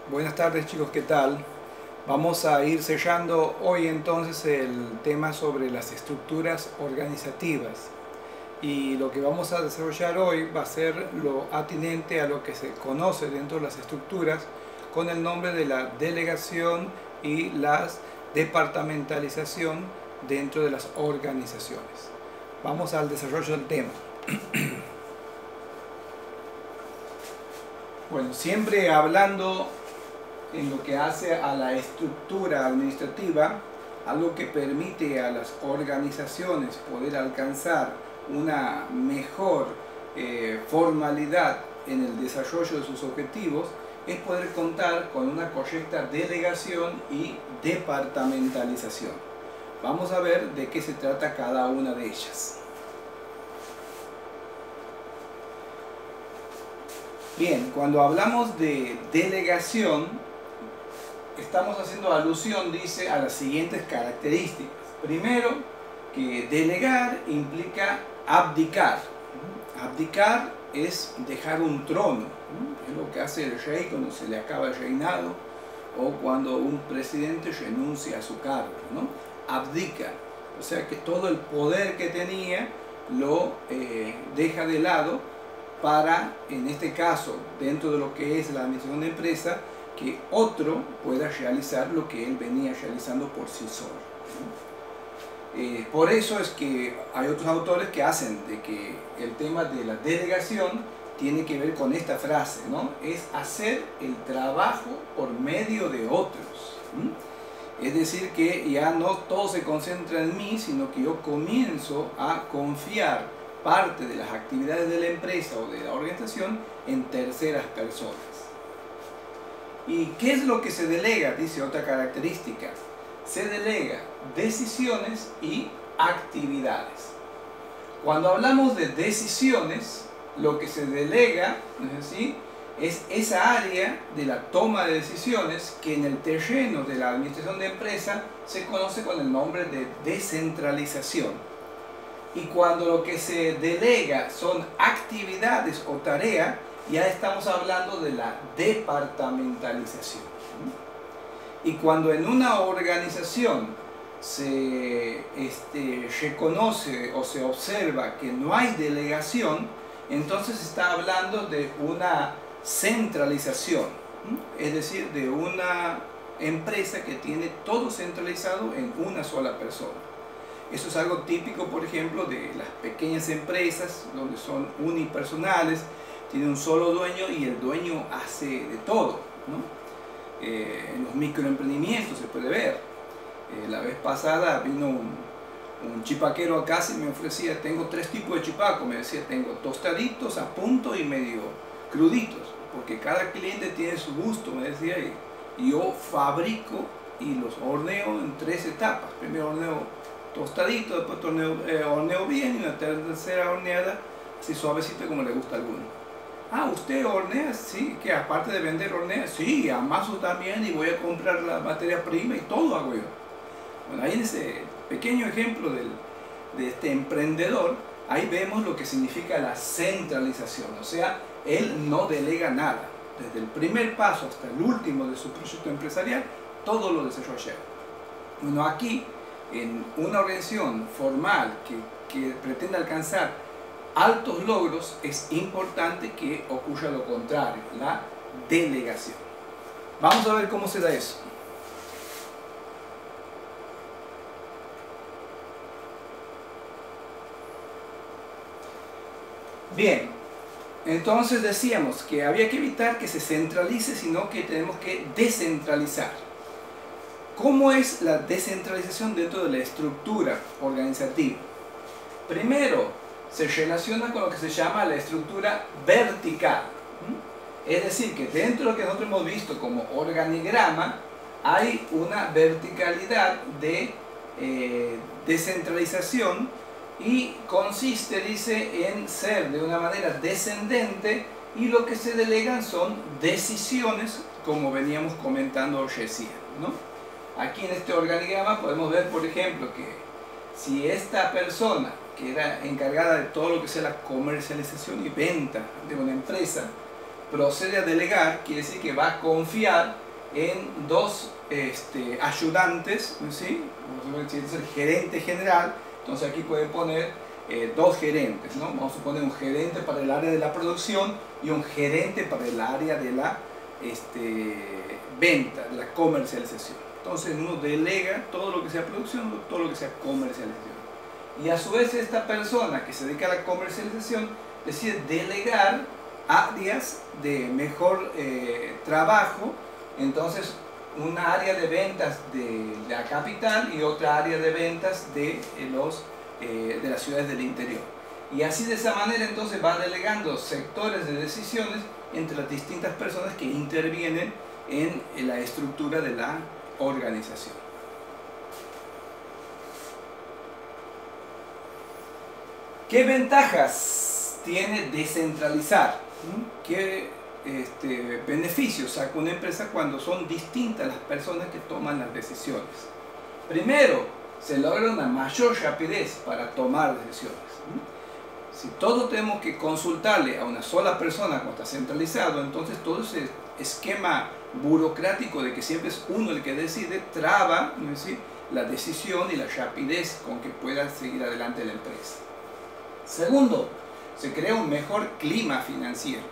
Buenas tardes chicos, ¿qué tal? Vamos a ir sellando hoy entonces el tema sobre las estructuras organizativas y lo que vamos a desarrollar hoy va a ser lo atinente a lo que se conoce dentro de las estructuras con el nombre de la delegación y la departamentalización dentro de las organizaciones. Vamos al desarrollo del tema. Bueno, siempre hablando en lo que hace a la estructura administrativa, algo que permite a las organizaciones poder alcanzar una mejor formalidad en el desarrollo de sus objetivos, es poder contar con una correcta delegación y departamentalización. Vamos a ver de qué se trata cada una de ellas. Bien, cuando hablamos de delegación, estamos haciendo alusión, dice, a las siguientes características. Primero, que delegar implica abdicar. Abdicar es dejar un trono. Es lo que hace el rey cuando se le acaba el reinado o cuando un presidente renuncia a su cargo, ¿no? Abdica. O sea que todo el poder que tenía lo deja de lado para, en este caso, dentro de lo que es la administración de empresa, que otro pueda realizar lo que él venía realizando por sí solo. Por eso es que hay otros autores que hacen de que el tema de la delegación tiene que ver con esta frase, ¿no? Es hacer el trabajo por medio de otros. Es decir, que ya no todo se concentra en mí, sino que yo comienzo a confiar parte de las actividades de la empresa o de la organización en terceras personas. ¿Y qué es lo que se delega? Dice otra característica. Se delega decisiones y actividades. Cuando hablamos de decisiones, lo que se delega, ¿no es así?, es esa área de la toma de decisiones que en el terreno de la administración de empresa se conoce con el nombre de descentralización. Y cuando lo que se delega son actividades o tareas, ya estamos hablando de la departamentalización. Y cuando en una organización se reconoce o se observa que no hay delegación, entonces se está hablando de una centralización, es decir, de una empresa que tiene todo centralizado en una sola persona. Eso es algo típico, por ejemplo, de las pequeñas empresas donde son unipersonales, tiene un solo dueño y el dueño hace de todo, ¿no? En los microemprendimientos se puede ver. La vez pasada vino un chipaquero acá y me ofrecía, tengo 3 tipos de chipaco, me decía, tengo tostaditos, a punto y medio cruditos, porque cada cliente tiene su gusto, me decía, y yo fabrico y los horneo en 3 etapas. Primero horneo tostadito, después horneo bien y una tercera horneada así suavecita como le gusta a alguno. Ah, ¿usted hornea? Sí, que aparte de vender hornea, sí, amaso también y voy a comprar la materia prima y todo hago yo. Bueno, ahí en ese pequeño ejemplo de este emprendedor, ahí vemos lo que significa la centralización, o sea, él no delega nada. Desde el primer paso hasta el último de su proyecto empresarial, todo lo desarrolla. Bueno, aquí, en una organización formal que pretende alcanzar altos logros, es importante que ocurra lo contrario, la delegación. Vamos a ver cómo se da eso. Bien, entonces decíamos que había que evitar que se centralice, sino que tenemos que descentralizar. ¿Cómo es la descentralización dentro de la estructura organizativa? Primero, se relaciona con lo que se llama la estructura vertical. Es decir, que dentro de lo que nosotros hemos visto como organigrama, hay una verticalidad de descentralización y consiste, dice, en ser de una manera descendente y lo que se delegan son decisiones, como veníamos comentando recién, ¿no? Aquí en este organigrama podemos ver, por ejemplo, que si esta persona que era encargada de todo lo que sea la comercialización y venta de una empresa, procede a delegar, quiere decir que va a confiar en dos ayudantes, ¿sí? Si es el gerente general, entonces aquí puede poner dos gerentes, ¿no? Vamos a poner un gerente para el área de la producción y un gerente para el área de la venta, de la comercialización. Entonces uno delega todo lo que sea producción, todo lo que sea comercialización. Y a su vez esta persona que se dedica a la comercialización decide delegar áreas de mejor trabajo, entonces una área de ventas de la capital y otra área de ventas de las ciudades del interior. Y así de esa manera entonces va delegando sectores de decisiones entre las distintas personas que intervienen en la estructura de la organización. ¿Qué ventajas tiene descentralizar? ¿Qué beneficios saca una empresa cuando son distintas las personas que toman las decisiones? Primero, se logra una mayor rapidez para tomar decisiones. Si todos tenemos que consultarle a una sola persona cuando está centralizado, entonces todo ese esquema burocrático de que siempre es uno el que decide traba, ¿no es decir?, la decisión y la rapidez con que pueda seguir adelante la empresa. Segundo, se crea un mejor clima financiero,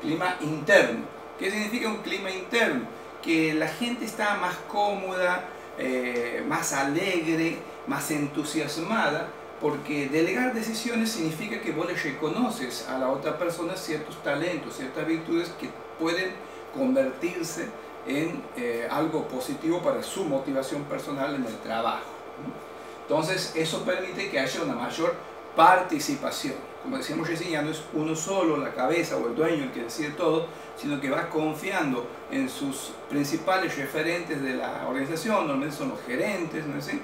clima interno. ¿Qué significa un clima interno? Que la gente está más cómoda, más alegre, más entusiasmada, porque delegar decisiones significa que vos le reconoces a la otra persona ciertos talentos, ciertas virtudes que pueden convertirse en algo positivo para su motivación personal en el trabajo. Entonces eso permite que haya una mayor participación. Como decíamos recién, ya no es uno solo, la cabeza o el dueño el que decide todo, sino que va confiando en sus principales referentes de la organización, normalmente son los gerentes, ¿no es así?,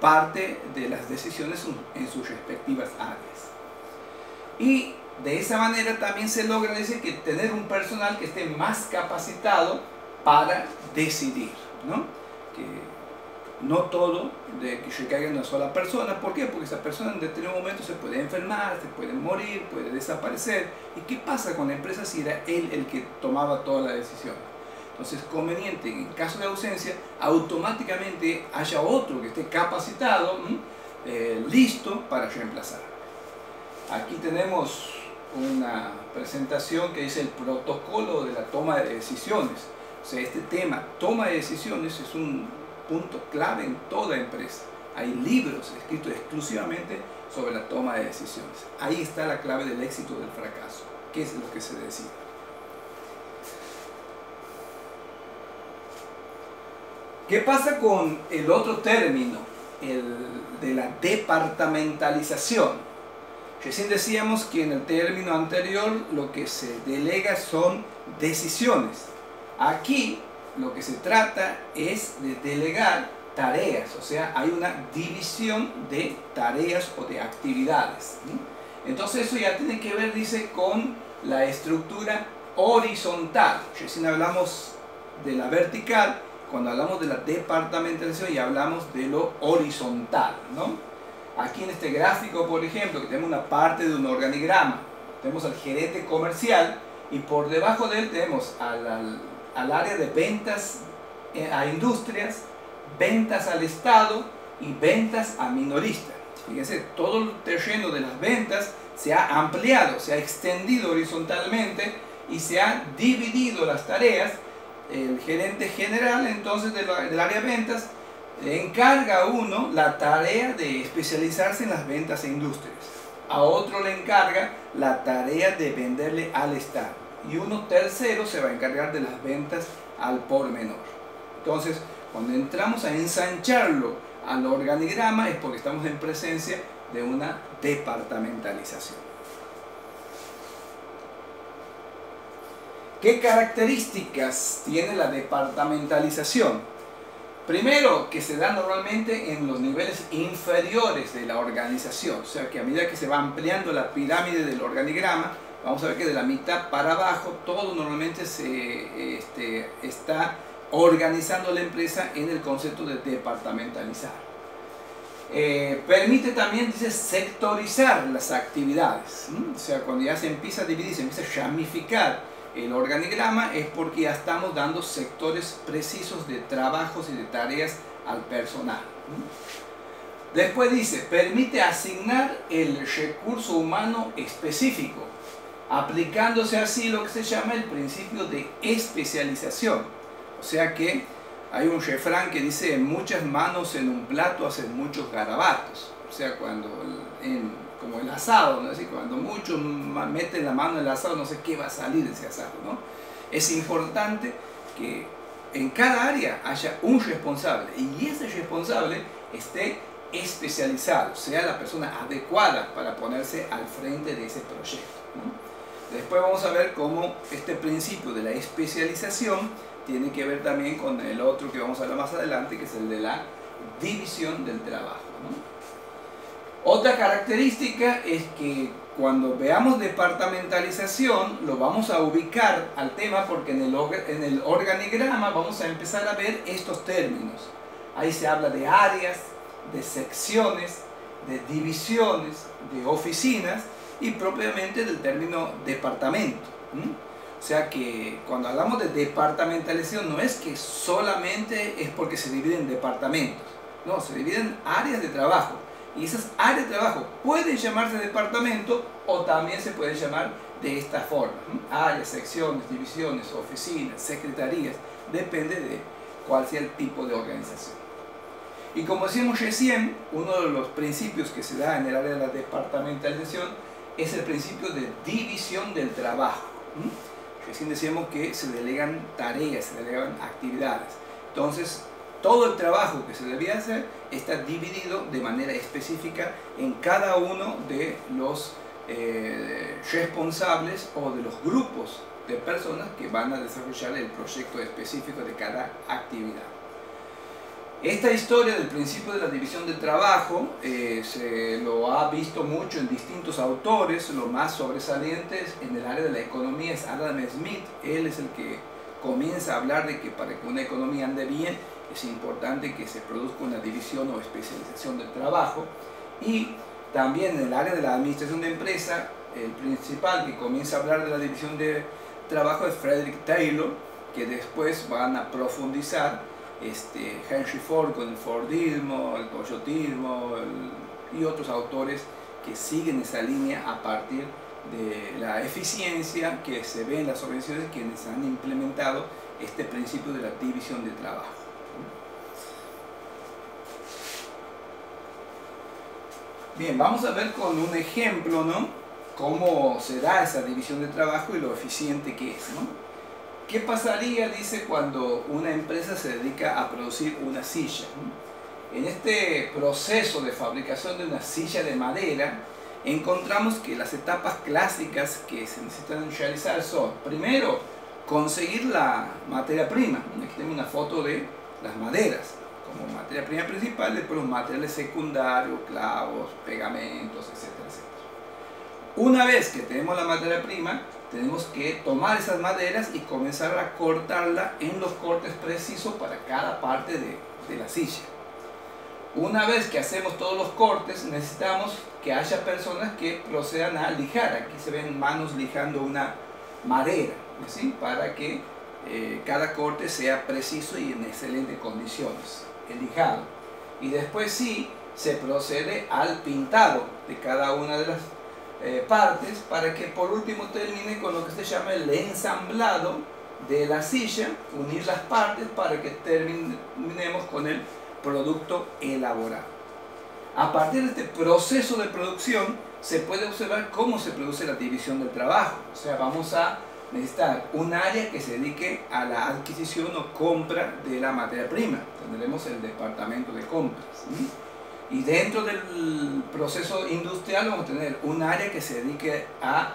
parte de las decisiones en sus respectivas áreas. Y de esa manera también se logra decir que tener un personal que esté más capacitado para decidir, ¿no? Que no todo de que recaiga en una sola persona. ¿Por qué? Porque esa persona en determinado momento se puede enfermar, se puede morir, puede desaparecer. ¿Y qué pasa con la empresa si era él el que tomaba toda la decisión? Entonces es conveniente, en caso de ausencia, automáticamente haya otro que esté capacitado, listo para reemplazar. Aquí tenemos una presentación que dice el protocolo de la toma de decisiones. O sea, este tema, toma de decisiones, es un punto clave en toda empresa. Hay libros escritos exclusivamente sobre la toma de decisiones. Ahí está la clave del éxito o del fracaso. ¿Qué es lo que se decide? ¿Qué pasa con el otro término, el de la departamentalización? Recién decíamos que en el término anterior lo que se delega son decisiones. Aquí lo que se trata es de delegar tareas, o sea, hay una división de tareas o de actividades. Entonces eso ya tiene que ver, dice, con la estructura horizontal. Recién hablamos de la vertical. Cuando hablamos de la departamentalización ya hablamos de lo horizontal, ¿no? Aquí en este gráfico, por ejemplo, que tenemos una parte de un organigrama, tenemos al gerente comercial y por debajo de él tenemos al área de ventas a industrias, ventas al Estado y ventas a minoristas. Fíjense, todo el terreno de las ventas se ha ampliado, se ha extendido horizontalmente y se han dividido las tareas. El gerente general entonces del área de ventas le encarga a uno la tarea de especializarse en las ventas a industrias, a otro le encarga la tarea de venderle al Estado y uno tercero se va a encargar de las ventas al por menor. Entonces cuando entramos a ensancharlo al organigrama es porque estamos en presencia de una departamentalización. ¿Qué características tiene la departamentalización? Primero, que se da normalmente en los niveles inferiores de la organización, o sea que a medida que se va ampliando la pirámide del organigrama, vamos a ver que de la mitad para abajo todo normalmente se está organizando la empresa en el concepto de departamentalizar. Permite también, dice, sectorizar las actividades. O sea, cuando ya se empieza a dividir, se empieza a ramificar el organigrama, es porque ya estamos dando sectores precisos de trabajos y de tareas al personal. Después dice, permite asignar el recurso humano específico, aplicándose así lo que se llama el principio de especialización. O sea que hay un refrán que dice, muchas manos en un plato hacen muchos garabatos. O sea, como el asado, ¿no? Así, cuando muchos meten la mano en el asado, no sé qué va a salir de ese asado, ¿no? Es importante que en cada área haya un responsable y ese responsable esté especializado, sea la persona adecuada para ponerse al frente de ese proyecto, ¿no? Después vamos a ver cómo este principio de la especialización tiene que ver también con el otro que vamos a hablar más adelante, que es el de la división del trabajo, ¿no? Otra característica es que cuando veamos departamentalización lo vamos a ubicar al tema, porque en el organigrama vamos a empezar a ver estos términos. Ahí se habla de áreas, de secciones, de divisiones, de oficinas y propiamente del término departamento. O sea que cuando hablamos de departamentalización no es que solamente es porque se dividen departamentos, no, se dividen áreas de trabajo y esas áreas de trabajo pueden llamarse departamento o también se pueden llamar de esta forma, áreas, secciones, divisiones, oficinas, secretarías, depende de cuál sea el tipo de organización. Y como decíamos recién, uno de los principios que se da en el área de la departamentalización es el principio de división del trabajo. Recién decíamos que se delegan tareas, se delegan actividades. Entonces, todo el trabajo que se debía hacer está dividido de manera específica en cada uno de los responsables o de los grupos de personas que van a desarrollar el proyecto específico de cada actividad. Esta historia del principio de la división del trabajo se lo ha visto mucho en distintos autores. Lo más sobresaliente en el área de la economía es Adam Smith. Él es el que comienza a hablar de que para que una economía ande bien es importante que se produzca una división o especialización del trabajo. Y también en el área de la administración de empresa, el principal que comienza a hablar de la división de trabajo es Frederick Taylor, que después van a profundizar Henry Ford con el Fordismo, el Toyotismo y otros autores que siguen esa línea a partir de la eficiencia que se ve en las organizaciones quienes han implementado este principio de la división de trabajo. Bien, vamos a ver con un ejemplo, ¿no?, cómo se da esa división de trabajo y lo eficiente que es, ¿no? ¿Qué pasaría, dice, cuando una empresa se dedica a producir una silla? En este proceso de fabricación de una silla de madera, encontramos que las etapas clásicas que se necesitan realizar son, primero, conseguir la materia prima. Aquí tenemos una foto de las maderas como materia prima principal, después los materiales secundarios, clavos, pegamentos, etcétera, etcétera. Una vez que tenemos la materia prima, tenemos que tomar esas maderas y comenzar a cortarla en los cortes precisos para cada parte de la silla. Una vez que hacemos todos los cortes, necesitamos que haya personas que procedan a lijar. Aquí se ven manos lijando una madera, ¿sí?, para que cada corte sea preciso y en excelentes condiciones, el lijado. Y después sí se procede al pintado de cada una de las partes, para que por último termine con lo que se llama el ensamblado de la silla, unir las partes para que terminemos con el producto elaborado. A partir de este proceso de producción se puede observar cómo se produce la división del trabajo. O sea, vamos a necesitar un área que se dedique a la adquisición o compra de la materia prima. Tendremos el departamento de compras, ¿sí? Y dentro del proceso industrial vamos a tener un área que se dedique al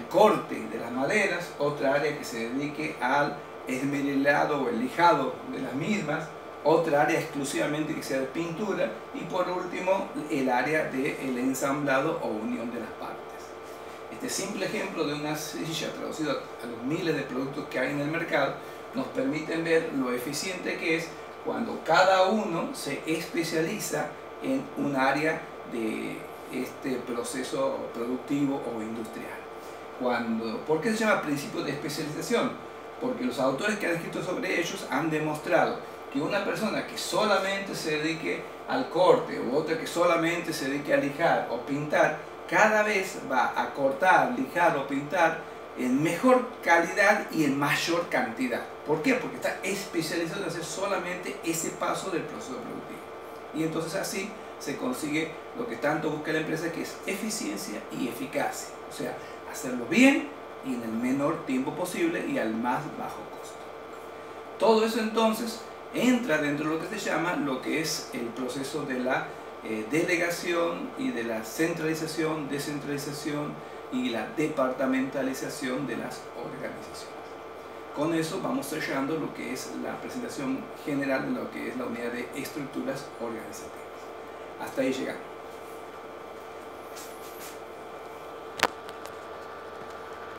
corte de las maderas, otra área que se dedique al esmerilado o el lijado de las mismas, otra área exclusivamente que sea de pintura y por último el área del ensamblado o unión de las partes. Este simple ejemplo de una silla traducido a los miles de productos que hay en el mercado nos permite ver lo eficiente que es cuando cada uno se especializa en un área de este proceso productivo o industrial. ¿Por qué se llama principio de especialización? Porque los autores que han escrito sobre ellos han demostrado que una persona que solamente se dedique al corte u otra que solamente se dedique a lijar o pintar, cada vez va a cortar, lijar o pintar en mejor calidad y en mayor cantidad. ¿Por qué? Porque está especializado en hacer solamente ese paso del proceso productivo. Y entonces así se consigue lo que tanto busca la empresa, que es eficiencia y eficacia. O sea, hacerlo bien y en el menor tiempo posible y al más bajo costo. Todo eso entonces entra dentro de lo que se llama lo que es el proceso de la delegación y de la centralización, descentralización y la departamentalización de las organizaciones. Con eso vamos cerrando lo que es la presentación general de lo que es la unidad de estructuras organizativas. Hasta ahí llegamos.